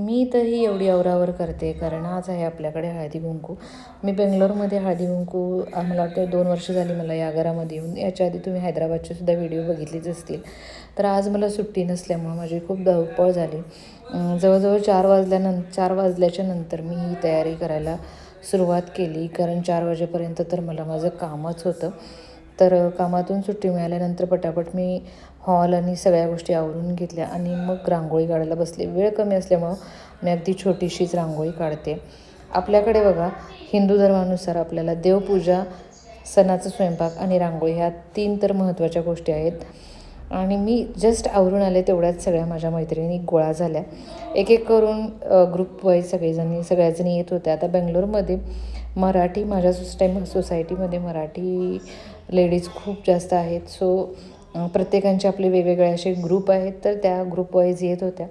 मी तरी एवढी आवरावर करते कारण आज आहे आपल्याकडे हळदी कुंकू. मी बेंगलोरमध्ये हळदी कुंकू मला वाटतं 2 वर्ष झाली मला या घरामध्ये येऊन. याच्या आधी तुम्ही हैदराबादचे सुद्धा व्हिडिओ बघितलेच असतील. तर आज मला सुट्टी नसल्यामुळं माझी खूप धावपळ झाली. जवळजवळ 4 वाजल्याच्या नंतर मी ही तयारी करायला सुरुवात केली कारण 4 वाजेपर्यंत तर मला माझं कामच होतं. तर कामातून सुट्टी मिळाल्यानंतर पटापट मी हॉल आणि सगळ्या गोष्टी आवरून घेतल्या आणि मग रांगोळी काढायला बसले. वेळ कमी असल्यामुळं मी अगदी छोटीशीच रांगोळी काढते. आपल्याकडे बघा हिंदू धर्मानुसार आपल्याला देवपूजा, सणाचा स्वयंपाक आणि रांगोळी ह्या 3 तर महत्त्वाच्या गोष्टी आहेत. आणि मी जस्ट आवरून आले तेवढ्याच सगळ्या माझ्या मैत्रिणी गोळा झाल्या. एक एक करून ग्रुप वाईज सगळ्याजणी येत होत्या. आता बेंगलोरमध्ये मराठी माझ्या सोसायटीमध्ये मराठी लेडीज खूप जास्त आहेत. सो प्रत्येकांचे आपले वेगवेगळे असे ग्रुप आहेत तर त्या ग्रुप वाईज येत होत्या.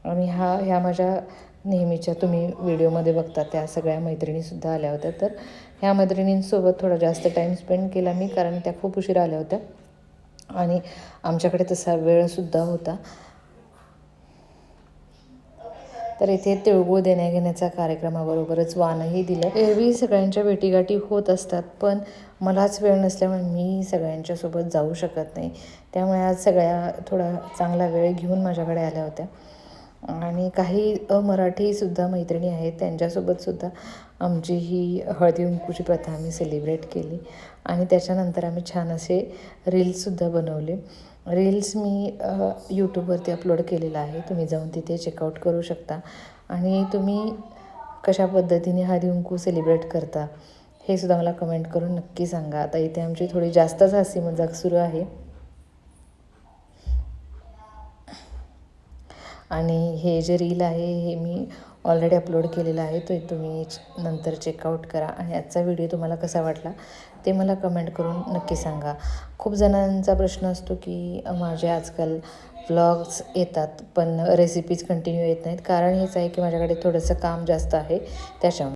आणि ह्या माझ्या नेहमीच्या तुम्ही व्हिडिओमध्ये बघता त्या सगळ्या मैत्रिणीसुद्धा आल्या होत्या. तर ह्या मैत्रिणींसोबत थोडा जास्त टाईम स्पेंड केला मी कारण त्या खूप उशिरा आल्या होत्या आणि आमच्याकडे तसा वेळसुद्धा होता. तर इथे तिळगुळ देण्याघेण्याचा कार्यक्रमाबरोबरच वाणही दिलं. एरवी सगळ्यांच्या भेटीगाठी होत असतात पण मलाच वेळ नसल्यामुळे मी सगळ्यांच्यासोबत जाऊ शकत नाही. त्यामुळे आज सगळ्या थोडा चांगला वेळ घेऊन माझ्याकडे आल्या होत्या. आणि काही अमराठीसुद्धा मैत्रिणी आहेत त्यांच्यासोबतसुद्धा आमची ही हळदी कुंकूची प्रथा आम्ही सेलिब्रेट केली. आणि त्याच्यानंतर आम्ही छान असे रील्ससुद्धा बनवले. रील्स मी यूट्यूबवरती अपलोड केलेला आहे. तुम्ही जाऊन तिथे चेकआउट करू शकता. आणि तुम्ही कशा पद्धतीने हळदी कुंकू सेलिब्रेट करता हे सुद्धा मला कमेंट करून नक्की सांगा. आता इथे आमची थोडी जास्तच हसी मजाक सुरू आहे. आणि हे जे रील आहे हे मी ऑलरेडी अपलोड केलेलं आहे. तो तुम्ही नंतर चेकआउट करा. आणि आजचा व्हिडिओ तुम्हाला कसा वाटला ते मला कमेंट करून नक्की सांगा. खूप जणांचा प्रश्न असतो की माझे आजकाल व्लॉग्स येतात पण रेसिपीज कंटिन्यू येत नाहीत. कारण हेच आहे की माझ्याकडे थोडंसं काम जास्त आहे त्याच्यामुळे.